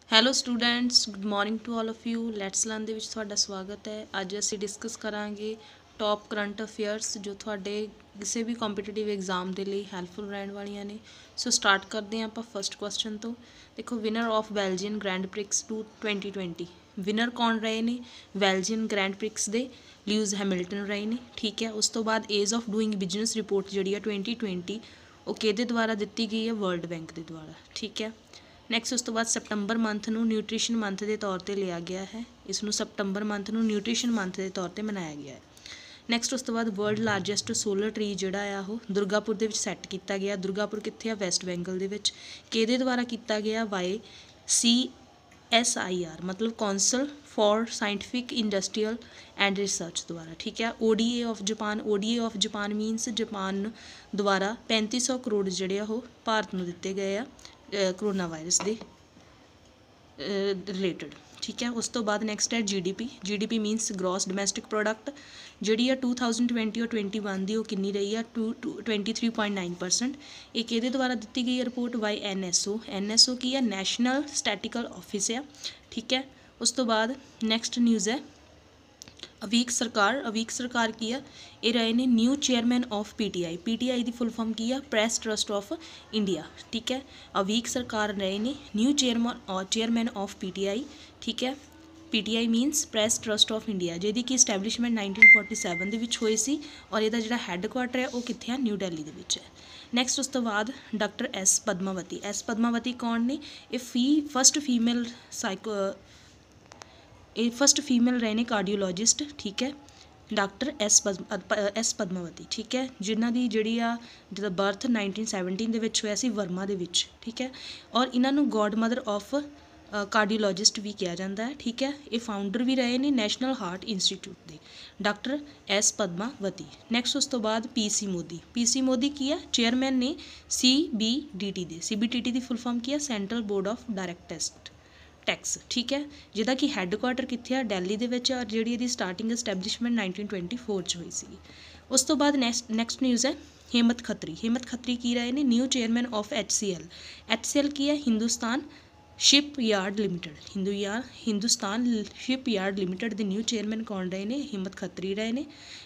Hello students, good morning to all of you. Let's learn ਦੇ ਵਿੱਚ ਤੁਹਾਡਾ ਸਵਾਗਤ ਹੈ। ਅੱਜ ਅਸੀਂ ਡਿਸਕਸ ਕਰਾਂਗੇ ਟੌਪ ਕਰੰਟ ਅਫੇਅਰਸ ਜੋ ਤੁਹਾਡੇ ਕਿਸੇ ਵੀ ਕੰਪੀਟੀਟਿਵ ਐਗਜ਼ਾਮ ਦੇ ਲਈ ਹੈਲਪਫੁਲ ਰਹਿਣ ਵਾਲੀਆਂ ਨੇ। ਸੋ ਸਟਾਰਟ ਕਰਦੇ ਹਾਂ ਆਪਾਂ ਫਸਟ ਕੁਐਸਚਨ ਤੋਂ। ਦੇਖੋ, winner of Belgian Grand Prix 2020। Winner ਕੌਣ ਰਹੇ ਨੇ? ਬੈਲਜੀਅਨ ਗ੍ਰੈਂਡ ਪ੍ਰਿਕਸ ਦੇ ਲਿਊਜ਼ ਹੈਮਿਲਟਨ ਰਹੇ ਨੇ। ਠੀਕ ਹੈ, ਉਸ ਤੋਂ ਬਾਅਦ age of doing business report ਜਿਹੜੀ ਆ 2020 ਉਹ ਕਿਹਦੇ ਦੁਆਰਾ ਦਿੱਤੀ ਗਈ ਹੈ? ਵਰਲਡ ਬੈਂਕ ਦੇ ਦੁਆਰਾ। ਠੀਕ ਹੈ, ਨੈਕਸਟ ਉਸ ਤੋਂ ਬਾਅਦ ਸਪਟੰਬਰ ਮੰਥ ਨੂੰ ਨਿਊਟ੍ਰੀਸ਼ਨ ਮੰਥ ਦੇ ਤੌਰ 'ਤੇ ਲਿਆ ਗਿਆ ਹੈ। ਇਸ ਨੂੰ ਸਪਟੰਬਰ ਮੰਥ ਨੂੰ ਨਿਊਟ੍ਰੀਸ਼ਨ ਮੰਥ ਦੇ ਤੌਰ 'ਤੇ ਮਨਾਇਆ ਗਿਆ ਹੈ। ਨੈਕਸਟ ਉਸ ਤੋਂ ਬਾਅਦ ਵਰਲਡ ਲਾਰਜੈਸਟ ਸੋਲਰ ਟਰੀ ਜਿਹੜਾ ਆ ਉਹ ਦੁਰਗਾਪੁਰ ਦੇ ਵਿੱਚ ਸੈੱਟ ਕੀਤਾ ਗਿਆ। ਦੁਰਗਾਪੁਰ ਕਿੱਥੇ ਆ? ਵੈਸਟ ਬੰਗਾਲ ਦੇ ਵਿੱਚ। ਕਿਹਦੇ ਦੁਆਰਾ ਕੀਤਾ ਗਿਆ? ਬਾਏ CSIR ਮਤਲਬ council for scientific industrial and research ਦੁਆਰਾ। ਠੀਕ ਹੈ, ODA of Japan. ODA of Japan means Japan ਦੁਆਰਾ 3500 ਕਰੋੜ ਜਿਹੜੇ ਆ ਉਹ ਭਾਰਤ ਨੂੰ ਦਿੱਤੇ ਗਏ ਆ ਕਰੋਨਾ ਵਾਇਰਸ ਦੇ ਰਿਲੇਟਡ। ਠੀਕ ਹੈ, ਉਸ ਤੋਂ ਬਾਅਦ ਨੈਕਸਟ ਹੈ GDP means gross domestic product ਜਿਹੜੀ ਆ 2020 ਔਰ 21 ਦੀ ਉਹ ਕਿੰਨੀ ਰਹੀ ਆ? 23.9%। ਇਹ ਕਿਹਦੇ ਦੁਆਰਾ ਦਿੱਤੀ ਗਈ ਹੈ ਰਿਪੋਰਟ? ਬਾਈ NSO ਕੀ ਆ? ਨੈਸ਼ਨਲ ਸਟੈਟਿਕਲ ਆਫਿਸ ਆ। ਠੀਕ ਹੈ, ਉਸ ਤੋਂ ਬਾਅਦ ਨੈਕਸਟ ਨਿਊਜ਼ ਹੈ ਅਵੀਕ ਸਰਕਾਰ ਕੀ ਆ? ਇਹ ਰਹੇ ਨੇ new chairman of PTI the full form ਕੀ ਆ? Press trust of India. ਠੀਕ ਹੈ, ਅਵੀਕ ਸਰਕਾਰ ਰਹੇ ਨੇ ਨਿਊ ਚੇਅਰਮੈਨ ਆਫ PTI। ਠੀਕ ਹੈ, PTI means press trust of India, ਜਿਹਦੀ ਕਿ ਇਸਟੈਬਲਿਸ਼ਮੈਂਟ 1947 ਦੇ ਵਿੱਚ ਹੋਈ ਸੀ ਔਰ ਇਹਦਾ ਜਿਹੜਾ ਹੈੱਡਕੁਆਟਰ ਹੈ ਉਹ ਕਿੱਥੇ ਆ? ਨਿਊ ਦਿੱਲੀ ਦੇ ਵਿੱਚ ਹੈ। ਨੈਕਸਟ ਉਸ ਤੋਂ ਬਾਅਦ ਡਾਕਟਰ S ਪਦਮਾਵਤੀ ਕੌਣ ਨੇ? ਇਹ ਫਸਟ ਫੀਮੇਲ ਰਹੇ ਨੇ ਕਾਰਡੀਓਲੋਜਿਸਟ। ਠੀਕ ਹੈ, ਡਾਕਟਰ S ਪਦਮਾਵਤੀ। ਠੀਕ ਹੈ, ਜਿਨ੍ਹਾਂ ਦੀ ਜਿਹੜੀ ਆ ਜਿਹਦਾ ਬਰਥ 1917 ਦੇ ਵਿੱਚ ਹੋਇਆ ਸੀ ਵਰਮਾ ਦੇ ਵਿੱਚ। ਠੀਕ ਹੈ, ਔਰ ਇਹਨਾਂ ਨੂੰ ਗੋਡ ਮਦਰ ਆਫ ਕਾਰਡੀਓਲੋਜਿਸਟ ਵੀ ਕਿਹਾ ਜਾਂਦਾ ਹੈ। ਠੀਕ ਹੈ, ਇਹ ਫਾਊਂਡਰ ਵੀ ਰਹੇ ਨੇ ਨੈਸ਼ਨਲ ਹਾਰਟ ਇੰਸਟੀਚਿਊਟ ਦੇ, ਡਾਕਟਰ S ਪਦਮਾਵਤੀ। ਨੈਕਸਟ ਉਸ ਤੋਂ ਬਾਅਦ PC ਮੋਦੀ ਕੀ ਆ? ਚੇਅਰਮੈਨ ਨੇ CBDT ਦੀ ਫੁੱਲ ਫਾਰਮ ਕੀ ਆ? Central board of direct tax. ਠੀਕ ਹੈ, ਜਿਹਦਾ ਕਿ ਹੈੱਡਕੁਆਟਰ ਕਿੱਥੇ ਆ? ਦਿੱਲੀ ਦੇ ਵਿੱਚ, ਔਰ ਜਿਹੜੀ ਇਹਦੀ ਸਟਾਰਟਿੰਗ ਇਸਟੈਬਲਿਸ਼ਮੈਂਟ 1924 'ਚ ਹੋਈ ਸੀ। ਉਸ ਤੋਂ ਬਾਅਦ ਨੈਕਸਟ ਨਿਊਜ਼ ਹੈ ਹਿੰਮਤ ਖੱਤਰੀ ਕੀ ਰਹੇ ਨੇ? ਨਿਊ ਚੇਅਰਮੈਨ ਆਫ HCL ਕੀ ਹੈ? ਹਿੰਦੁਸਤਾਨ ਸ਼ਿਪ ਯਾਰਡ ਲਿਮਿਟਡ ਦੇ ਨਿਊ ਚੇਅਰਮੈਨ ਕੌਣ ਰਹੇ ਨੇ? ਹਿੰਮਤ ਖੱਤਰੀ ਰਹੇ ਨੇ।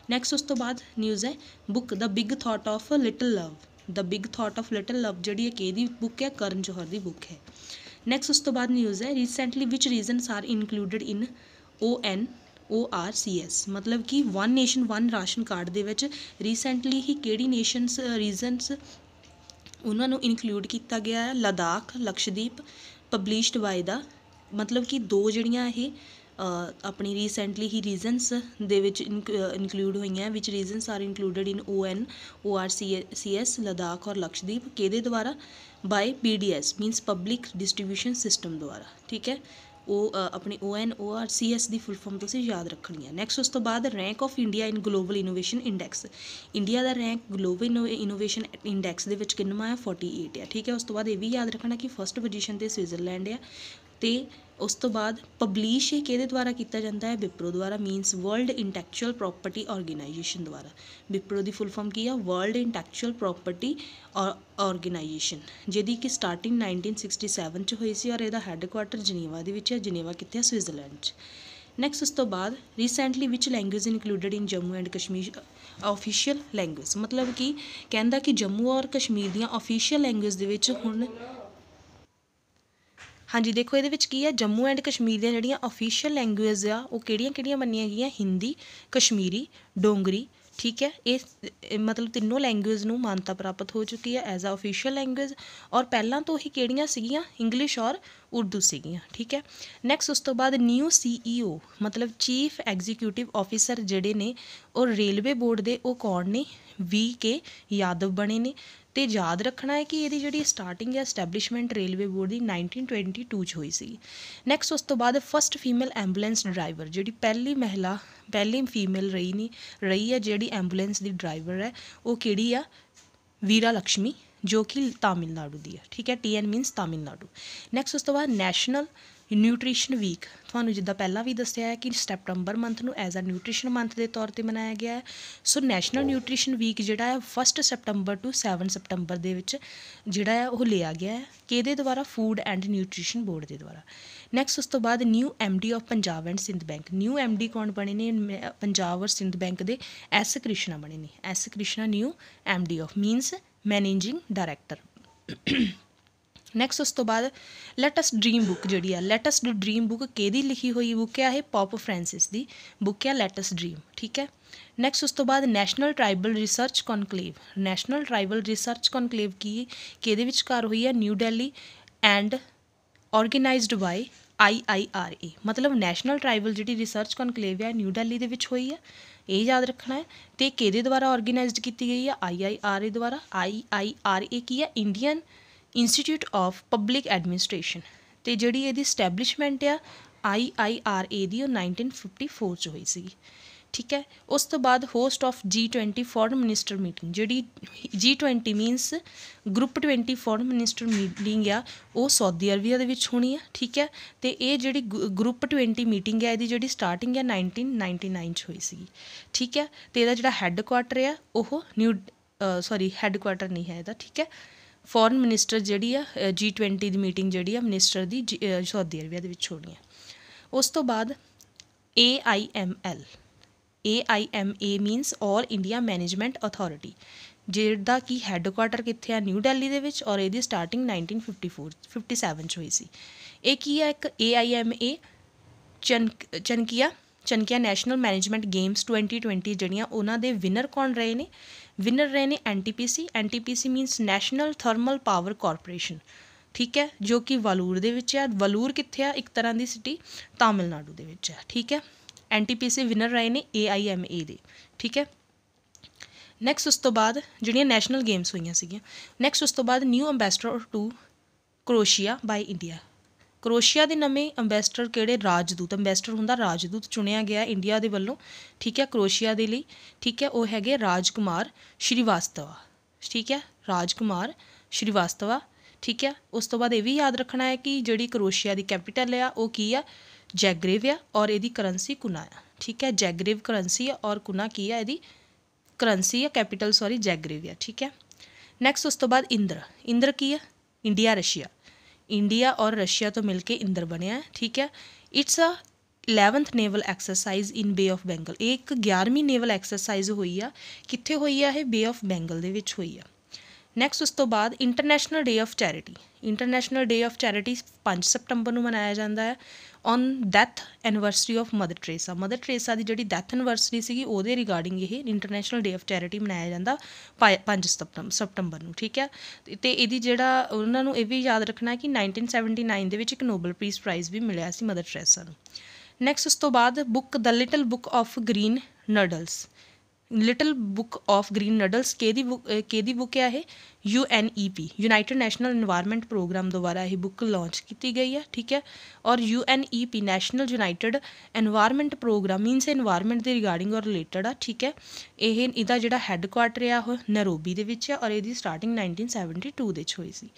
ਨੈਕਸਟ ਉਸ ਤੋਂ ਬਾਅਦ ਨਿਊਜ਼ ਹੈ book the big thought of little love. ਜਿਹੜੀ ਹੈ ਕਿਹਦੀ ਬੁੱਕ ਹੈ? ਕਰਨ ਜੌਹਰ ਦੀ ਬੁੱਕ ਹੈ। ਨੈਕਸਟ ਉਸ ਤੋਂ ਬਾਅਦ ਨਿਊਜ਼ ਹੈ recently which regions are included in ONORCS ਮਤਲਬ ਕਿ one nation one ration card ਦੇ ਵਿੱਚ ਰੀਸੈਂਟਲੀ ਹੀ ਕਿਹੜੀ ਰੀਜ਼ਨਸ ਉਹਨਾਂ ਨੂੰ ਇਨਕਲੂਡ ਕੀਤਾ ਗਿਆ ਹੈ? ਲਦਾਖ, ਲਕਸ਼ਦੀਪ, ਪਬਲਿਸ਼ਡ ਬਾਏ ਦਾ ਮਤਲਬ ਕਿ ਦੋ ਜਿਹੜੀਆਂ ਇਹ ਆਪਣੀ ਰੀਸੈਂਟਲੀ ਹੀ ਰੀਜ਼ਨਸ ਦੇ ਵਿੱਚ ਇਨਕਲੂਡ ਹੋਈਆਂ which regions are included in ONORCS Ladakh ਔਰ ਲਕਸ਼ਦੀਪ ਕਿਹਦੇ ਦੁਆਰਾ? By PDS means public distribution system ਦੁਆਰਾ। ਠੀਕ ਹੈ, ਉਹ ਆਪਣੀ ONORCS ਦੀ ਫੁੱਲ ਫਾਰਮ ਤੁਸੀਂ ਯਾਦ ਰੱਖਣੀ ਹੈ। ਨੈਕਸਟ ਉਸ ਤੋਂ ਬਾਅਦ rank of India in global innovation index. India the rank global innovation index ਦੇ ਵਿੱਚ ਕਿੰਨਾ ਆ? 48 ਆ। ਠੀਕ ਹੈ, ਉਸ ਤੋਂ ਬਾਅਦ ਇਹ ਵੀ ਯਾਦ ਰੱਖਣਾ ਕਿ ਫਸਟ ਪੋਜੀਸ਼ਨ 'ਤੇ ਸਵਿਟਜ਼ਰਲੈਂਡ ਆ। ਅਤੇ ਉਸ ਤੋਂ ਬਾਅਦ ਪਬਲਿਸ਼ ਕਿਹਦੇ ਦੁਆਰਾ ਕੀਤਾ ਜਾਂਦਾ ਹੈ? ਵਿਪਰੋ ਦੁਆਰਾ ਮੀਨਸ ਵਰਲਡ ਇੰਟੈਕਚੁਅਲ ਪ੍ਰੋਪਰਟੀ ਆਰਗੇਨਾਈਜੇਸ਼ਨ ਦੁਆਰਾ। ਵਿਪਰੋ ਦੀ ਫੁੱਲ ਫਾਰਮ ਕੀ ਆ? ਵਰਲਡ ਇੰਟੈਕਚੁਅਲ ਪ੍ਰੋਪਰਟੀ ਆਰਗੇਨਾਈਜੇਸ਼ਨ, ਜਿਹਦੀ ਕਿ ਸਟਾਰਟਿੰਗ 1967 'ਚ ਹੋਈ ਸੀ ਔਰ ਇਹਦਾ ਹੈੱਡਕੁਆਟਰ ਜਨੀਵਾ ਦੇ ਵਿੱਚ ਹੈ। ਜਨੀਵਾ ਕਿੱਥੇ ਆ? ਸਵਿਟਜ਼ਰਲੈਂਡ 'ਚ। ਨੈਕਸਟ ਉਸ ਤੋਂ ਬਾਅਦ recently which language included in Jammu and Kashmir official language ਮਤਲਬ ਕਿ ਕਹਿੰਦਾ ਕਿ ਜੰਮੂ ਔਰ ਕਸ਼ਮੀਰ ਦੀਆਂ ਆਫੀਸ਼ੀਅਲ ਲੈਂਗੁਏਜ ਦੇ ਵਿੱਚ ਹੁਣ ਹਾਂਜੀ ਦੇਖੋ ਇਹਦੇ ਵਿੱਚ ਕੀ ਹੈ? ਜੰਮੂ ਐਂਡ ਕਸ਼ਮੀਰ ਦੀਆਂ ਜਿਹੜੀਆਂ ਆਫੀਸ਼ੀਅਲ ਲੈਂਗੁਏਜ ਆ ਉਹ ਕਿਹੜੀਆਂ ਮੰਨੀਆਂ ਗਈਆਂ? ਹਿੰਦੀ, ਕਸ਼ਮੀਰੀ, ਡੋਗਰੀ। ਠੀਕ ਹੈ, ਇਹ ਮਤਲਬ ਤਿੰਨੋਂ ਲੈਂਗੁਏਜ ਨੂੰ ਮਾਨਤਾ ਪ੍ਰਾਪਤ ਹੋ ਚੁੱਕੀ ਹੈ ਐਜ਼ ਆ ਆਫੀਸ਼ੀਅਲ ਲੈਂਗੁਏਜ ਔਰ ਪਹਿਲਾਂ ਤੋਂ ਹੀ ਕਿਹੜੀਆਂ ਸੀਗੀਆਂ? ਇੰਗਲਿਸ਼ ਔਰ ਉਰਦੂ ਸੀਗੀਆਂ। ਠੀਕ ਹੈ, ਨੈਕਸਟ ਉਸ ਤੋਂ ਬਾਅਦ ਨਿਊ CEO ਮਤਲਬ ਚੀਫ ਐਗਜ਼ੀਕਿਊਟਿਵ ਆਫਿਸਰ ਜਿਹੜੇ ਨੇ ਉਹ ਰੇਲਵੇ ਬੋਰਡ ਦੇ ਉਹ ਕੌਣ ਨੇ? VK ਯਾਦਵ ਬਣੇ ਨੇ। ਅਤੇ ਯਾਦ ਰੱਖਣਾ ਹੈ ਕਿ ਇਹਦੀ ਜਿਹੜੀ ਸਟਾਰਟਿੰਗ ਹੈ ਐਸਟੈਬਲਿਸ਼ਮੈਂਟ ਰੇਲਵੇ ਬੋਰਡ ਦੀ 1922 'ਚ ਹੋਈ ਸੀ। ਨੈਕਸਟ ਉਸ ਤੋਂ ਬਾਅਦ ਫਸਟ ਫੀਮੇਲ ਐਂਬੂਲੈਂਸ ਡਰਾਈਵਰ ਜਿਹੜੀ ਪਹਿਲੀ ਫੀਮੇਲ ਰਹੀ ਹੈ ਜਿਹੜੀ ਐਂਬੂਲੈਂਸ ਦੀ ਡਰਾਈਵਰ ਹੈ ਉਹ ਕਿਹੜੀ ਆ? ਵੀਰਾ ਲਕਸ਼ਮੀ, ਜੋ ਕਿ ਤਾਮਿਲਨਾਡੂ ਦੀ ਹੈ। ਠੀਕ ਹੈ, TN ਮੀਨਸ ਤਾਮਿਲਨਾਡੂ। ਨੈਕਸਟ ਉਸ ਤੋਂ ਬਾਅਦ ਨੈਸ਼ਨਲ ਨਿਊਟ੍ਰੀਸ਼ਨ ਵੀਕ ਤੁਹਾਨੂੰ ਜਿੱਦਾਂ ਪਹਿਲਾਂ ਵੀ ਦੱਸਿਆ ਹੈ ਕਿ ਸਤੰਬਰ ਮੰਥ ਨੂੰ ਐਜ਼ ਅ ਨਿਊਟ੍ਰੀਸ਼ਨ ਮੰਥ ਦੇ ਤੌਰ 'ਤੇ ਮਨਾਇਆ ਗਿਆ ਹੈ। ਸੋ ਨੈਸ਼ਨਲ ਨਿਊਟ੍ਰੀਸ਼ਨ ਵੀਕ ਜਿਹੜਾ ਹੈ 1 ਸਤੰਬਰ ਟੂ 7 ਸਤੰਬਰ ਦੇ ਵਿੱਚ ਜਿਹੜਾ ਹੈ ਉਹ ਲਿਆ ਗਿਆ ਹੈ ਕਿਹਦੇ ਦੁਆਰਾ, ਫੂਡ ਐਂਡ ਨਿਊਟ੍ਰੀਸ਼ਨ ਬੋਰਡ ਦੇ ਦੁਆਰਾ। ਨੈਕਸਟ ਉਸ ਤੋਂ ਬਾਅਦ new MD of Punjab and Sind bank. New MD ਕੌਣ ਬਣੇ ਨੇ ਪੰਜਾਬ ਔਰ ਸਿੰਧ ਬੈਂਕ ਦੇ? S ਕ੍ਰਿਸ਼ਨਾ ਬਣੇ ਨੇ। S Krishna new MD of means managing director. Next ਉਸ ਤੋਂ ਬਾਅਦ ਲੈਟਸ ਡਰੀਮ ਬੁੱਕ ਜਿਹੜੀ ਆ, ਲੈਟਸ ਡਰੀਮ ਬੁੱਕ ਕਿਹਦੀ ਲਿਖੀ ਹੋਈ ਬੁੱਕ ਆ? ਇਹ ਪੋਪ ਫ੍ਰਾਂਸਿਸ ਦੀ ਬੁੱਕ ਆ ਲੈਟਸ ਡਰੀਮ, ਠੀਕ ਹੈ। ਨੈਕਸਟ ਉਸ ਤੋਂ ਬਾਅਦ national tribal research conclave. National tribal research conclave ਕਿਹਦੇ ਵਿਚਕਾਰ ਹੋਈ ਆ? New Delhi and organised by IIRA। ਮਤਲਬ ਨੈਸ਼ਨਲ ਟਰਾਈਬਲ ਜਿਹੜੀ ਰਿਸਰਚ ਕੌਨਕਲੇਵ ਆ ਨਿਊ ਦਿੱਲੀ ਦੇ ਵਿੱਚ ਹੋਈ ਆ, ਇਹ ਯਾਦ ਰੱਖਣਾ ਹੈ। ਅਤੇ ਕਿਹਦੇ ਦੁਆਰਾ ਔਰਗੇਨਾਈਜ਼ਡ ਕੀਤੀ ਗਈ ਆ? IIRA ਦੁਆਰਾ। IIRA ਕੀ ਆ? Indian institute of public administration. ਅਤੇ ਜਿਹੜੀ ਇਹਦੀ ਸਟੈਬਲਿਸ਼ਮੈਂਟ ਆ IIRA ਦੀ, ਉਹ 1954 'ਚ ਹੋਈ ਸੀਗੀ, ਠੀਕ ਹੈ। ਉਸ ਤੋਂ ਬਾਅਦ host of G20 foreign minister meeting. ਜਿਹੜੀ G20 means group 20 foreign minister meeting ਆ, ਉਹ ਸਾਊਦੀ ਅਰਬੀਆ ਦੇ ਵਿੱਚ ਹੋਣੀ ਆ, ਠੀਕ ਹੈ। ਅਤੇ ਇਹ ਜਿਹੜੀ ਗਰੁੱਪ 20 ਮੀਟਿੰਗ ਹੈ, ਇਹਦੀ ਜਿਹੜੀ ਸਟਾਰਟਿੰਗ ਹੈ 1999 'ਚ ਹੋਈ ਸੀਗੀ, ਠੀਕ ਹੈ। ਅਤੇ ਇਹਦਾ ਜਿਹੜਾ ਹੈੱਡ ਕੁਆਟਰ ਆ ਉਹ ਹੈੱਡ ਕੁਆਟਰ ਨਹੀਂ ਹੈ ਇਹਦਾ, ਠੀਕ ਹੈ। ਫੋਰਨ ਮਿਨਿਸਟਰ ਜਿਹੜੀ ਆ G20 ਦੀ ਮੀਟਿੰਗ ਜਿਹੜੀ ਆ ਮਿਨਿਸਟਰ ਦੀ ਸਾਊਦੀ ਅਰਬੀਆ ਦੇ ਵਿੱਚ ਹੋਣੀ ਆ। ਉਸ ਤੋਂ ਬਾਅਦ AIMA means all India management authority, ਜਿਹਦਾ ਕਿ ਹੈੱਡ ਕੁਆਟਰ ਕਿੱਥੇ ਆ? ਨਿਊ ਦਿੱਲੀ ਦੇ ਵਿੱਚ, ਔਰ ਇਹਦੀ ਸਟਾਰਟਿੰਗ 1957 'ਚ ਹੋਈ ਸੀ। ਇਹ ਕੀ ਆ? ਇੱਕ AIMA ਚਨਕੀਆ ਨੈਸ਼ਨਲ ਮੈਨੇਜਮੈਂਟ ਗੇਮਸ 2020 ਜਿਹੜੀਆਂ ਉਹਨਾਂ ਦੇ ਵਿਨਰ ਕੌਣ ਰਹੇ ਨੇ? ਵਿਨਰ ਰਹੇ ਨੇ NTPC means national thermal power corporation, ਠੀਕ ਹੈ, ਜੋ ਕਿ ਵਲੂਰ ਦੇ ਵਿੱਚ ਆ। ਵਲੂਰ ਕਿੱਥੇ ਆ? ਇੱਕ ਤਰ੍ਹਾਂ ਦੀ ਸਿਟੀ ਤਾਮਿਲਨਾਡੂ ਦੇ ਵਿੱਚ ਆ, ਠੀਕ ਹੈ। NTPC ਵਿਨਰ ਰਹੇ ਨੇ AIMA ਦੇ, ਠੀਕ ਹੈ। ਨੈਕਸਟ ਉਸ ਤੋਂ ਬਾਅਦ ਜਿਹੜੀਆਂ ਨੈਸ਼ਨਲ ਗੇਮਸ ਹੋਈਆਂ ਸੀਗੀਆਂ। ਨੈਕਸਟ ਉਸ ਤੋਂ ਬਾਅਦ ਨਿਊ ਅੰਬੈਸਡਰ ਟੂ ਕਰੋਸ਼ੀਆ ਬਾਈ ਇੰਡੀਆ। ਕਰੋਸ਼ੀਆ ਦੇ ਨਵੇਂ ਅੰਬੈਸਡਰ ਕਿਹੜੇ? ਰਾਜਦੂਤ। ਅੰਬੈਸਡਰ ਹੁੰਦਾ ਰਾਜਦੂਤ, ਚੁਣਿਆ ਗਿਆ ਇੰਡੀਆ ਦੇ ਵੱਲੋਂ, ਠੀਕ ਹੈ, ਕਰੋਸ਼ੀਆ ਦੇ ਲਈ, ਠੀਕ ਹੈ। ਉਹ ਹੈਗੇ ਰਾਜਕੁਮਾਰ ਸ਼੍ਰੀਵਾਸਤਵਾ, ਠੀਕ ਹੈ, ਰਾਜਕੁਮਾਰ ਸ਼੍ਰੀਵਾਸਤਵਾ, ਠੀਕ ਹੈ। ਉਸ ਤੋਂ ਬਾਅਦ ਇਹ ਵੀ ਯਾਦ ਰੱਖਣਾ ਹੈ ਕਿ ਜਿਹੜੀ ਕਰੋਸ਼ੀਆ ਦੀ ਕੈਪੀਟਲ ਆ ਉਹ ਕੀ ਆ? ਜੈਗਰੇਵ ਆ, ਔਰ ਇਹਦੀ ਕਰੰਸੀ ਕੁਨਾ ਆ, ਠੀਕ ਹੈ। ਜੈਗਰੇਵ ਕਰੰਸੀ ਆ ਔਰ ਕੁਨਾ ਕੀ ਆ? ਇਹਦੀ ਕਰੰਸੀ ਆ, ਕੈਪੀਟਲ ਜੈਗਰੇਵ ਆ, ਠੀਕ ਹੈ। ਨੈਕਸਟ ਉਸ ਤੋਂ ਬਾਅਦ ਇੰਦਰ ਕੀ ਆ? ਇੰਡੀਆ ਔਰ ਰਸ਼ੀਆ ਤੋਂ ਮਿਲ ਕੇ ਇੰਦਰ ਬਣਿਆ, ਠੀਕ ਹੈ। It's a 11th naval exercise in bay of Bengal. ਇਹ ਇੱਕ 11ਵੀਂ ਨੇਵਲ ਐਕਸਰਸਾਈਜ਼ ਹੋਈ ਆ, ਕਿੱਥੇ ਹੋਈ ਆ? ਇਹ ਬੇ ਆਫ ਬੈਂਗਲ ਦੇ ਵਿੱਚ ਹੋਈ ਆ। ਨੈਕਸਟ ਉਸ ਤੋਂ ਬਾਅਦ international day of charity. International day of charity 5 ਸਤੰਬਰ ਨੂੰ ਮਨਾਇਆ ਜਾਂਦਾ ਹੈ on death anniversary of mother Teresa. Mother Teresa ਦੀ ਜਿਹੜੀ ਡੈਥ ਐਨੀਵਰਸਰੀ ਸੀਗੀ ਉਹਦੇ ਰਿਗਾਰਡਿੰਗ ਇਹ ਇੰਟਰਨੈਸ਼ਨਲ ਡੇ ਆਫ ਚੈਰਿਟੀ ਮਨਾਇਆ ਜਾਂਦਾ 5 ਸਤੰਬਰ ਨੂੰ, ਠੀਕ ਹੈ। ਅਤੇ ਇਹਦੀ ਜਿਹੜਾ ਉਹਨਾਂ ਨੂੰ ਇਹ ਵੀ ਯਾਦ ਰੱਖਣਾ ਕਿ 1979 ਦੇ ਵਿੱਚ ਇੱਕ ਨੋਬਲ ਪੀਸ ਪ੍ਰਾਈਜ਼ ਵੀ ਮਿਲਿਆ ਸੀ ਮਦਰ ਟਰੇਸਾ ਨੂੰ। ਨੈਕਸਟ ਉਸ ਤੋਂ ਬਾਅਦ the little book of green nudges. Little book of green nudges ਕਿਹਦੀ ਬੁੱਕ ਹੈ? ਇਹ UNEP united national environment programme ਦੁਆਰਾ ਇਹ ਬੁੱਕ ਲਾਂਚ ਕੀਤੀ ਗਈ ਹੈ, ਠੀਕ ਹੈ। ਔਰ UNEP national united environment programme means environment ਦੇ ਰਿਗਾਰਡਿੰਗ ਔਰ ਰਿਲੇਟਡ ਆ, ਠੀਕ ਹੈ। ਇਹਦਾ ਜਿਹੜਾ ਹੈੱਡ ਕੁਆਟਰ ਆ ਉਹ ਨੈਰੋਬੀ ਦੇ ਵਿੱਚ ਆ, ਔਰ ਇਹਦੀ ਸਟਾਰਟਿੰਗ 1972 ਦੇ ਵਿੱਚ ਹੋਈ ਸੀ।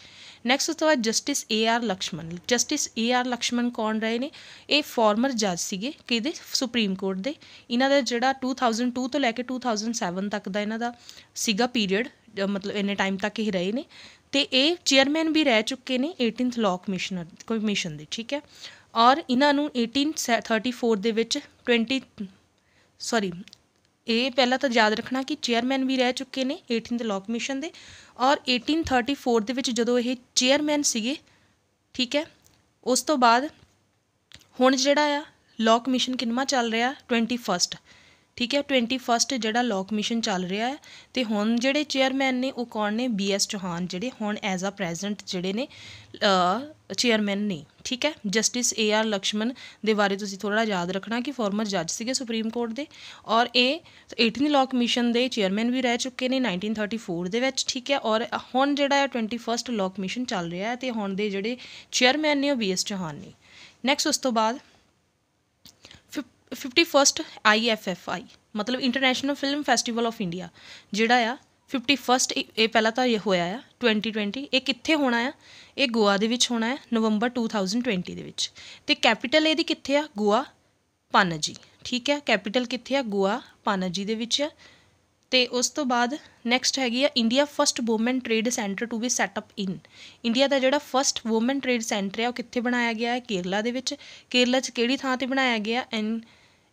ਨੈਕਸਟ ਉਸ ਤੋਂ ਬਾਅਦ justice AR Lakshman. Justice AR Lakshman ਕੌਣ ਰਹੇ ਨੇ? ਇਹ ਫਾਰਮਰ ਜੱਜ ਸੀਗੇ ਕਿਹਦੇ? ਸੁਪਰੀਮ ਕੋਰਟ ਦੇ। ਇਹਨਾਂ ਦਾ ਜਿਹੜਾ 2002 ਤੋਂ ਲੈ ਕੇ 2007 ਤੱਕ ਦਾ ਇਹਨਾਂ ਦਾ ਸੀਗਾ ਪੀਰੀਅਡ, ਮਤਲਬ ਇੰਨੇ ਟਾਈਮ ਤੱਕ ਇਹ ਰਹੇ ਨੇ। ਅਤੇ ਇਹ ਚੇਅਰਮੈਨ ਵੀ ਰਹਿ ਚੁੱਕੇ ਨੇ 18th ਲਾਅ ਕਮਿਸ਼ਨ ਦੇ, ਠੀਕ ਹੈ। ਔਰ ਇਹਨਾਂ ਨੂੰ 1834 ਦੇ ਵਿੱਚ ਇਹ ਪਹਿਲਾਂ ਤਾਂ ਯਾਦ ਰੱਖਣਾ ਕਿ ਚੇਅਰਮੈਨ ਵੀ ਰਹਿ ਚੁੱਕੇ ਨੇ 18th ਲਾਅ ਕਮਿਸ਼ਨ ਦੇ, ਔਰ 1834 ਦੇ ਵਿੱਚ ਜਦੋਂ ਇਹ ਚੇਅਰਮੈਨ ਸੀਗੇ, ਠੀਕ ਹੈ। ਉਸ ਤੋਂ ਬਾਅਦ ਹੁਣ ਜਿਹੜਾ ਆ ਲਾਅ ਕਮਿਸ਼ਨ ਕਿੰਨਵਾਂ ਚੱਲ ਰਿਹਾ? 21st, ਠੀਕ ਹੈ। 21st ਜਿਹੜਾ ਲਾਅ ਕਮਿਸ਼ਨ ਚੱਲ ਰਿਹਾ ਹੈ। ਅਤੇ ਹੁਣ ਜਿਹੜੇ ਚੇਅਰਮੈਨ ਨੇ ਉਹ ਕੌਣ ਨੇ? BS ਚੌਹਾਨ ਜਿਹੜੇ ਹੁਣ ਐਜ਼ ਆ ਪ੍ਰੈਜ਼ੈਂਟ ਜਿਹੜੇ ਨੇ ਚੇਅਰਮੈਨ ਨੇ, ਠੀਕ ਹੈ। ਜਸਟਿਸ AR ਲਕਸ਼ਮਣ ਦੇ ਬਾਰੇ ਤੁਸੀਂ ਥੋੜ੍ਹਾ ਯਾਦ ਰੱਖਣਾ ਕਿ ਫਾਰਮਰ ਜੱਜ ਸੀਗੇ ਸੁਪਰੀਮ ਕੋਰਟ ਦੇ, ਔਰ ਇਹ 18th ਲਾਅ ਕਮਿਸ਼ਨ ਦੇ ਚੇਅਰਮੈਨ ਵੀ ਰਹਿ ਚੁੱਕੇ ਨੇ 1934 ਦੇ ਵਿੱਚ, ਠੀਕ ਹੈ। ਔਰ ਹੁਣ ਜਿਹੜਾ ਹੈ 21st ਲਾਅ ਕਮਿਸ਼ਨ ਚੱਲ ਰਿਹਾ ਹੈ ਅਤੇ ਹੁਣ ਦੇ ਜਿਹੜੇ ਚੇਅਰਮੈਨ ਨੇ ਉਹ BS ਚੌਹਾਨ ਨੇ। ਨੈਕਸਟ ਉਸ ਤੋਂ ਬਾਅਦ 51st IFFI ਮਤਲਬ international film festival of India ਜਿਹੜਾ ਆ 51st ਇਹ ਪਹਿਲਾਂ ਤਾਂ ਇਹ ਹੋਇਆ ਆ 2020। ਇਹ ਕਿੱਥੇ ਹੋਣਾ ਆ? ਇਹ ਗੋਆ ਦੇ ਵਿੱਚ ਹੋਣਾ ਹੈ ਨਵੰਬਰ 2020 ਦੇ ਵਿੱਚ। ਅਤੇ ਕੈਪੀਟਲ ਇਹਦੀ ਕਿੱਥੇ ਆ? ਗੋਆ ਪਾਨਾਜੀ, ਠੀਕ ਹੈ। ਕੈਪੀਟਲ ਕਿੱਥੇ ਆ? ਗੋਆ ਪਾਨਾਜੀ ਦੇ ਵਿੱਚ ਆ। ਅਤੇ ਉਸ ਤੋਂ ਬਾਅਦ ਨੈਕਸਟ ਹੈਗੀ ਆ India first woman trade centre to be set up in. India ਦਾ ਜਿਹੜਾ ਫਸਟ ਵੂਮਨ ਟ੍ਰੇਡ ਸੈਂਟਰ ਹੈ ਉਹ ਕਿੱਥੇ ਬਣਾਇਆ ਗਿਆ ਹੈ? ਕੇਰਲਾ ਦੇ ਵਿੱਚ। ਕੇਰਲਾ 'ਚ ਕਿਹੜੀ ਥਾਂ 'ਤੇ ਬਣਾਇਆ ਗਿਆ?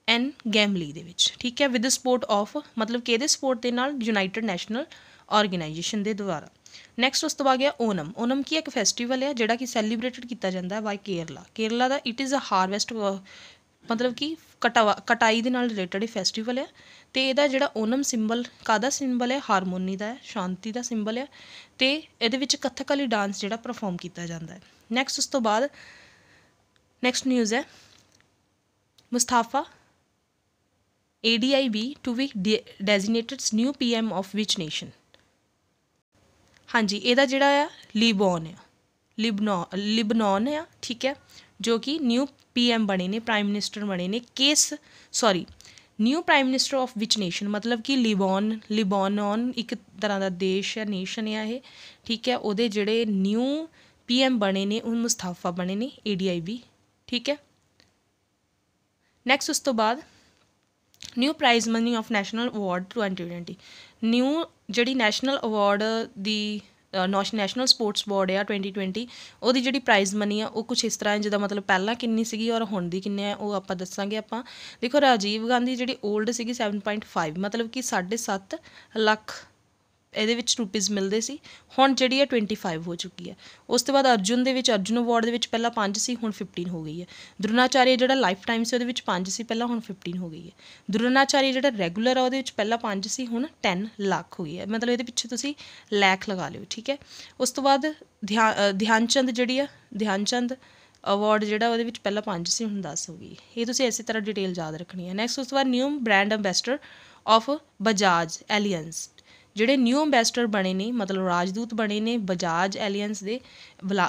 ਐਨ ਗੈਮਲੀ ਦੇ ਵਿੱਚ, ਠੀਕ ਹੈ। ਵਿਦ ਸਪੋਰਟ ਆਫ, ਮਤਲਬ ਕਿ ਇਹਦੇ ਸਪੋਰਟ ਦੇ ਨਾਲ ਯੂਨਾਈਟਿਡ ਨੈਸ਼ਨਲ ਆਰਗੇਨਾਈਜੇਸ਼ਨ ਦੇ ਦੁਆਰਾ। ਨੈਕਸਟ ਉਸ ਤੋਂ ਬਾਅਦ ਗਿਆ ਓਨਮ। ਓਨਮ ਕੀ ਇੱਕ ਫੈਸਟੀਵਲ ਹੈ ਜਿਹੜਾ ਕਿ ਸੈਲੀਬ੍ਰੇਟਡ ਕੀਤਾ ਜਾਂਦਾ ਹੈ ਬਾਈ ਕੇਰਲਾ। ਕੇਰਲਾ ਦਾ ਇਟ ਇਜ਼ ਅ ਹਾਰਵੈਸਟ, ਮਤਲਬ ਕਿ ਕਟਾਈ ਦੇ ਨਾਲ ਰਿਲੇਟਡ ਇਹ ਫੈਸਟੀਵਲ ਹੈ। ਅਤੇ ਇਹਦਾ ਜਿਹੜਾ ਓਨਮ ਸਿੰਬਲ ਕਾਹਦਾ ਸਿੰਬਲ ਹੈ? ਹਾਰਮੋਨੀ ਦਾ ਹੈ, ਸ਼ਾਂਤੀ ਦਾ ਸਿੰਬਲ ਹੈ। ਅਤੇ ਇਹਦੇ ਵਿੱਚ ਕਥਕਲੀ ਡਾਂਸ ਜਿਹੜਾ ਪਰਫੋਰਮ ਕੀਤਾ ਜਾਂਦਾ ਹੈ। ਨੈਕਸਟ ਉਸ ਤੋਂ ਬਾਅਦ ਨੈਕਸਟ ਨਿਊਜ਼ ਹੈ ਮੁਸਤਾਫਾ ADIB to be designated new PM of which nation? ਹਾਂਜੀ, ਇਹਦਾ ਜਿਹੜਾ ਆ ਲਿਬਨਾਨ ਆ, ਠੀਕ ਹੈ, ਜੋ ਕਿ ਨਿਊ PM ਬਣੇ ਨੇ, ਪ੍ਰਾਈਮ ਮਿਨਿਸਟਰ ਬਣੇ ਨੇ। New prime minister of which nation, ਮਤਲਬ ਕਿ ਲਿਬਾਨਨ ਇੱਕ ਤਰ੍ਹਾਂ ਦਾ ਦੇਸ਼ ਹੈ, ਨੇਸ਼ਨ ਆ ਇਹ, ਠੀਕ ਹੈ। ਉਹਦੇ ਜਿਹੜੇ ਨਿਊ PM ਬਣੇ ਨੇ ਉਹ ਮੁਸਤਾਫਾ ਬਣੇ ਨੇ ADIB, ਠੀਕ ਹੈ। ਨੈਕਸਟ ਉਸ ਤੋਂ ਬਾਅਦ new prize money of national award 2020। New ਜਿਹੜੀ ਨੈਸ਼ਨਲ ਅਵਾਰਡ ਦੀ ਨੈਸ਼ਨਲ ਸਪੋਰਟਸ ਬੋਰਡ ਆ 2020, ਉਹਦੀ ਜਿਹੜੀ ਪ੍ਰਾਈਜ਼ ਮਨੀ ਆ ਉਹ ਕੁਛ ਇਸ ਤਰ੍ਹਾਂ ਜਿੱਦਾਂ ਮਤਲਬ ਪਹਿਲਾਂ ਕਿੰਨੀ ਸੀਗੀ ਔਰ ਹੁਣ ਦੀ ਕਿੰਨੇ ਆ ਉਹ ਆਪਾਂ ਦੱਸਾਂਗੇ। ਆਪਾਂ ਦੇਖੋ ਰਾਜੀਵ ਗਾਂਧੀ ਜਿਹੜੀ ਓਲਡ ਸੀਗੀ 7.5, ਮਤਲਬ ਕਿ 7.5 ਲੱਖ ਇਹਦੇ ਵਿੱਚ ਰੁਪੀਜ਼ ਮਿਲਦੇ ਸੀ। ਹੁਣ ਜਿਹੜੀ ਹੈ 25 ਹੋ ਚੁੱਕੀ ਹੈ। ਉਸ ਤੋਂ ਬਾਅਦ ਅਰਜੁਨ ਦੇ ਵਿੱਚ, ਅਰਜੁਨ ਅਵਾਰਡ ਦੇ ਵਿੱਚ ਪਹਿਲਾਂ 5 ਸੀ, ਹੁਣ 15 ਹੋ ਗਈ ਹੈ। ਦਰੋਨਾਚਾਰੀਆ ਜਿਹੜਾ ਲਾਈਫ ਟਾਈਮ ਸੀ ਉਹਦੇ ਵਿੱਚ 5 ਸੀ, ਪਹਿਲਾਂ ਹੁਣ 15 ਹੋ ਗਈ ਹੈ। ਦਰੋਨਾਚਾਰੀਆ ਜਿਹੜਾ ਰੈਗੂਲਰ ਆ ਉਹਦੇ ਵਿੱਚ ਪਹਿਲਾਂ 5 ਸੀ, ਹੁਣ 10 ਲੱਖ ਹੋ ਗਈ ਹੈ। ਮਤਲਬ ਇਹਦੇ ਪਿੱਛੇ ਤੁਸੀਂ ਲੱਖ ਲਗਾ ਲਿਓ, ਠੀਕ ਹੈ। ਉਸ ਤੋਂ ਬਾਅਦ ਧਿਆਨ ਚੰਦ ਅਵਾਰਡ ਜਿਹੜਾ ਉਹਦੇ ਵਿੱਚ ਪਹਿਲਾਂ 5 ਸੀ, ਹੁਣ 10 ਹੋ ਗਈ। ਇਹ ਤੁਸੀਂ ਇਸੇ ਤਰ੍ਹਾਂ ਡਿਟੇਲ ਯਾਦ ਰੱਖਣੀ ਹੈ। ਨੈਕਸਟ ਉਸ ਤੋਂ ਬਾਅਦ new brand ambassador of Bajaj Allianz. ਜਿਹੜੇ ਨਿਊ ਅੰਬੈਸਡਰ ਬਣੇ ਨੇ, ਮਤਲਬ ਰਾਜਦੂਤ ਬਣੇ ਨੇ ਬਜਾਜ ਐਲੀਅੰਸ ਦੇ।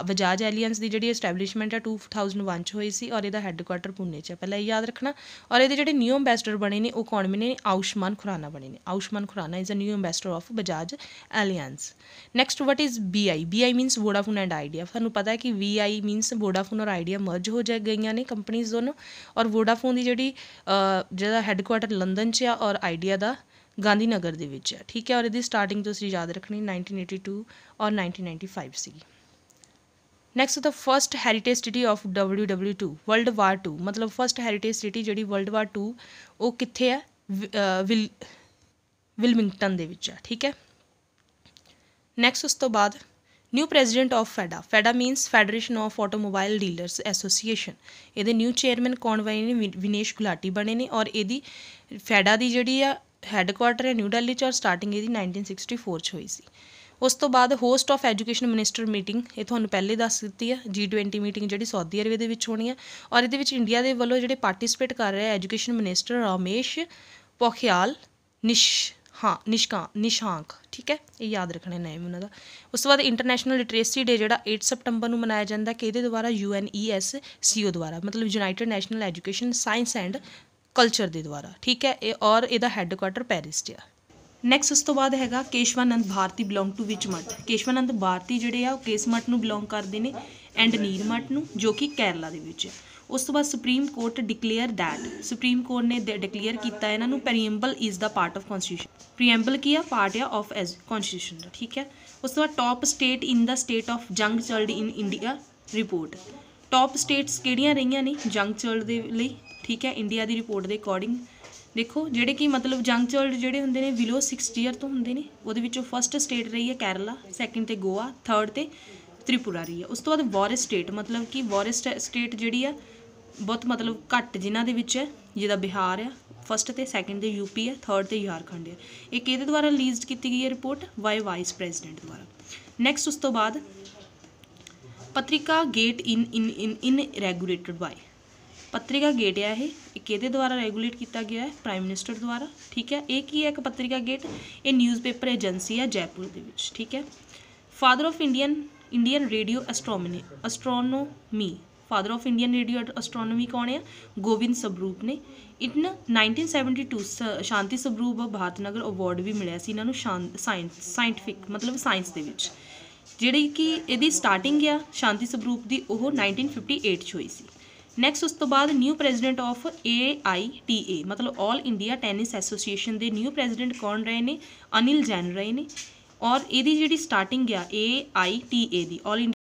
ਬਜਾਜ ਐਲੀਅੰਸ ਦੀ ਜਿਹੜੀ ਐਸਟੈਬਲਿਸ਼ਮੈਂਟ ਹੈ 2001 'ਚ ਹੋਈ ਸੀ ਔਰ ਇਹਦਾ ਹੈੱਡਕੁਆਟਰ ਪੁਣੇ 'ਚ ਹੈ, ਪਹਿਲਾਂ ਇਹ ਯਾਦ ਰੱਖਣਾ। ਔਰ ਇਹਦੇ ਜਿਹੜੇ ਨਿਊ ਅੰਬੈਸਡਰ ਬਣੇ ਨੇ ਉਹ ਕੌਣ ਬਣੇ ਨੇ? ਆਯੁਸ਼ਮਾਨ ਖੁਰਾਨਾ ਬਣੇ ਨੇ। Ayushmann Khurrana is a new ambassador of Bajaj Allianz. Next what is BI means Vodafone and Idea. ਤੁਹਾਨੂੰ ਪਤਾ ਹੈ ਕਿ VI ਮੀਨਸ ਵੋਡਾਫੋਨ ਔਰ ਆਈਡੀਆ ਮਰਜ ਹੋ ਗਈਆਂ ਨੇ ਕੰਪਨੀਜ਼ ਦੋਨੋਂ। ਔਰ ਵੋਡਾਫੋਨ ਦੀ ਜਿਹਦਾ ਹੈੱਡਕੁਆਟਰ ਲੰਦਨ 'ਚ ਆ ਔਰ ਆਈਡੀਆ ਦਾ ਗਾਂਧੀ ਨਗਰ ਦੇ ਵਿੱਚ ਹੈ, ਠੀਕ ਹੈ। ਔਰ ਇਹਦੀ ਸਟਾਰਟਿੰਗ ਤੁਸੀਂ ਯਾਦ ਰੱਖਣੀ 1982 ਔਰ 1995 ਸੀਗੀ। ਨੈਕਸਟ ਦਾ first heritage city of WW2 world war 2, ਮਤਲਬ ਫਸਟ ਹੈਰੀਟੇਜ ਸਿਟੀ ਜਿਹੜੀ ਵਰਲਡ ਵਾਰ 2 ਉਹ ਕਿੱਥੇ ਹੈ? ਵਿਲਮਿੰਗਟਨ ਦੇ ਵਿੱਚ ਹੈ, ਠੀਕ ਹੈ। ਨੈਕਸਟ ਉਸ ਤੋਂ ਬਾਅਦ new president of FADA means federation of automobile dealers association. ਇਹਦੇ ਨਿਊ ਚੇਅਰਮੈਨ ਕੌਣ ਬਣੇ ਨੇ? ਵਿਨੇਸ਼ ਗੁਲਾਟੀ ਬਣੇ ਨੇ। ਔਰ ਇਹਦੀ ਫੈਡਾ ਦੀ ਜਿਹੜੀ ਆ ਹੈੱਡਕੁਆਟਰ ਹੈ ਨਿਊ ਦਿੱਲੀ 'ਚ ਔਰ ਸਟਾਰਟਿੰਗ ਇਹਦੀ 1964 'ਚ ਹੋਈ ਸੀ। ਉਸ ਤੋਂ ਬਾਅਦ host of education minister meeting, ਇਹ ਤੁਹਾਨੂੰ ਪਹਿਲੇ ਦੱਸ ਦਿੱਤੀ ਹੈ। G20 ਮੀਟਿੰਗ ਜਿਹੜੀ ਸਾਊਦੀ ਅਰੇਬੀਆ ਦੇ ਵਿੱਚ ਹੋਣੀ ਹੈ ਔਰ ਇਹਦੇ ਵਿੱਚ ਇੰਡੀਆ ਦੇ ਵੱਲੋਂ ਜਿਹੜੇ ਪਾਰਟੀਸਪੇਟ ਕਰ ਰਹੇ ਐਜੂਕੇਸ਼ਨ ਮਿਨਿਸਟਰ ਰਮੇਸ਼ ਪੋਖਰਿਆਲ ਨਿਸ਼ਾਂਕ, ਠੀਕ ਹੈ। ਇਹ ਯਾਦ ਰੱਖਣਾ ਨੇਮ ਉਹਨਾਂ ਦਾ। ਉਸ ਤੋਂ ਬਾਅਦ ਇੰਟਰਨੈਸ਼ਨਲ ਲਿਟਰੇਸੀ ਡੇ ਜਿਹੜਾ 8 ਸਤੰਬਰ ਨੂੰ ਮਨਾਇਆ ਜਾਂਦਾ, ਕਿਹਦੇ ਦੁਆਰਾ? UNESCO ਦੁਆਰਾ, ਮਤਲਬ United national education science and culture ਦੇ ਦੁਆਰਾ, ਠੀਕ ਹੈ। ਇਹ ਔਰ ਇਹਦਾ ਹੈੱਡਕੁਆਟਰ ਪੈਰਿਸ 'ਚ ਆ। ਨੈਕਸਟ ਉਸ ਤੋਂ ਬਾਅਦ ਹੈਗਾ ਕੇਸ਼ਵਾਨੰਦ ਭਾਰਤੀ ਬਿਲੋਂਗ ਟੂ ਵਿਚ ਮਠ। ਕੇਸ਼ਵਾਨੰਦ ਭਾਰਤੀ ਜਿਹੜੇ ਆ ਉਹ ਕੇਸ ਮਠ ਨੂੰ ਬਿਲੋਂਗ ਕਰਦੇ ਨੇ ਐਂਡ ਨੀਰ ਮਠ ਨੂੰ, ਜੋ ਕਿ ਕੇਰਲਾ ਦੇ ਵਿੱਚ ਹੈ। ਉਸ ਤੋਂ ਬਾਅਦ supreme court declare that, supreme court ਨੇ ਡਿਕਲੇਅਰ ਕੀਤਾ ਇਹਨਾਂ ਨੂੰ preamble is the part of ਕੌਨਸਟੀਟਿਊਸ਼ਨ। Preamble ਕੀ ਆ? ਪਾਰਟ ਆ ਆਫ ਕੌਨਸਟੀਟਿਊਸ਼ਨ ਦਾ, ਠੀਕ ਹੈ। ਉਸ ਤੋਂ ਬਾਅਦ top state in the state of young child in India report. Top states ਕਿਹੜੀਆਂ ਰਹੀਆਂ ਨੇ ਜੰਗ ਚਲਡ ਦੇ ਲਈ, ਠੀਕ ਹੈ। ਇੰਡੀਆ ਦੀ ਰਿਪੋਰਟ ਦੇ ਅਕੋਰਡਿੰਗ ਦੇਖੋ ਜਿਹੜੇ ਕਿ ਮਤਲਬ ਜੰਗ ਚਲਡ ਜਿਹੜੇ ਹੁੰਦੇ ਨੇ ਬਿਲੋ 60 ਈਅਰ ਤੋਂ ਹੁੰਦੇ ਨੇ, ਉਹਦੇ ਵਿੱਚੋਂ ਫਸਟ ਸਟੇਟ ਰਹੀ ਹੈ ਕੇਰਲਾ, ਸੈਕਿੰਡ 'ਤੇ ਗੋਆ, ਥਰਡ 'ਤੇ ਤ੍ਰਿਪੁਰਾ ਰਹੀ ਹੈ। ਉਸ ਤੋਂ ਬਾਅਦ ਵਾਰਿਸ ਸਟੇਟ, ਮਤਲਬ ਕਿ ਵਾਰਿਸ ਸਟੇਟ ਜਿਹੜੀ ਆ ਬਹੁਤ ਮਤਲਬ ਘੱਟ ਜਿਨ੍ਹਾਂ ਦੇ ਵਿੱਚ ਹੈ, ਜਿਹਦਾ ਬਿਹਾਰ ਆ ਫਸਟ 'ਤੇ, ਸੈਕਿੰਡ 'ਤੇ UP ਹੈ, ਥਰਡ 'ਤੇ ਝਾਰਖੰਡ ਹੈ। ਇਹ ਕਿਹਦੇ ਦੁਆਰਾ ਰਿਲੀਜ਼ ਕੀਤੀ ਗਈ ਹੈ ਰਿਪੋਰਟ? ਵਾਈਸ ਪ੍ਰੈਜ਼ੀਡੈਂਟ ਦੁਆਰਾ। ਨੈਕਸਟ ਉਸ ਤੋਂ ਬਾਅਦ ਪਤਰਿਕਾ ਗੇਟ ਇਨ ਰੈਗੂਲੇਟਡ ਬਾਈ। ਪਤਰਿਕਾ ਗੇਟ ਹੈ ਇਹ ਕਿਹਦੇ ਦੁਆਰਾ ਰੈਗੂਲੇਟ ਕੀਤਾ ਗਿਆ ਹੈ? ਪ੍ਰਾਈਮ ਮਿਨਿਸਟਰ ਦੁਆਰਾ, ਠੀਕ ਹੈ। ਇਹ ਕੀ ਹੈ? ਇੱਕ ਪਤਰਿਕਾ ਗੇਟ, ਇਹ ਨਿਊਜ਼ਪੇਪਰ ਏਜੰਸੀ ਹੈ ਜੈਪੁਰ ਦੇ ਵਿੱਚ, ਠੀਕ ਹੈ। Father of Indian radio astronomy, father of Indian radio astronomy कौन है? गोविंद स्वरूप ने। इन 1972 शांति स्वरूप भारतनगर अवार्ड भी मिलिਆ ਸੀ ਇਹਨਾਂ ਨੂੰ ਸਾਇੰਟਿਫਿਕ ਮਤਲਬ ਸਾਇੰਸ ਦੇ ਵਿੱਚ, ਜਿਹੜੀ ਕਿ ਇਹਦੀ ਸਟਾਰਟਿੰਗ ਆ ਸ਼ਾਂਤੀ ਸਵਰੂਪ ਦੀ ਉਹ 1958 'ਚ ਹੋਈ ਸੀ। ਨੈਕਸਟ ਉਸ ਤੋਂ ਬਾਅਦ ਨਿਊ ਪ੍ਰੈਜ਼ੀਡੈਂਟ ਆਫ AITA ਮਤਲਬ ਆਲ ਇੰਡੀਆ ਟੈਨਿਸ ਐਸੋਸੀਏਸ਼ਨ ਦੇ ਨਿਊ ਪ੍ਰੈਜ਼ੀਡੈਂਟ ਕੌਣ ਰਹੇ ਨੇ? ਅਨਿਲ ਜੈਨ ਰਹੇ ਨੇ। ਔਰ ਇਹਦੀ ਜਿਹੜੀ ਸਟਾਰਟਿੰਗ ਆ AITA ਦੀ ਆਲ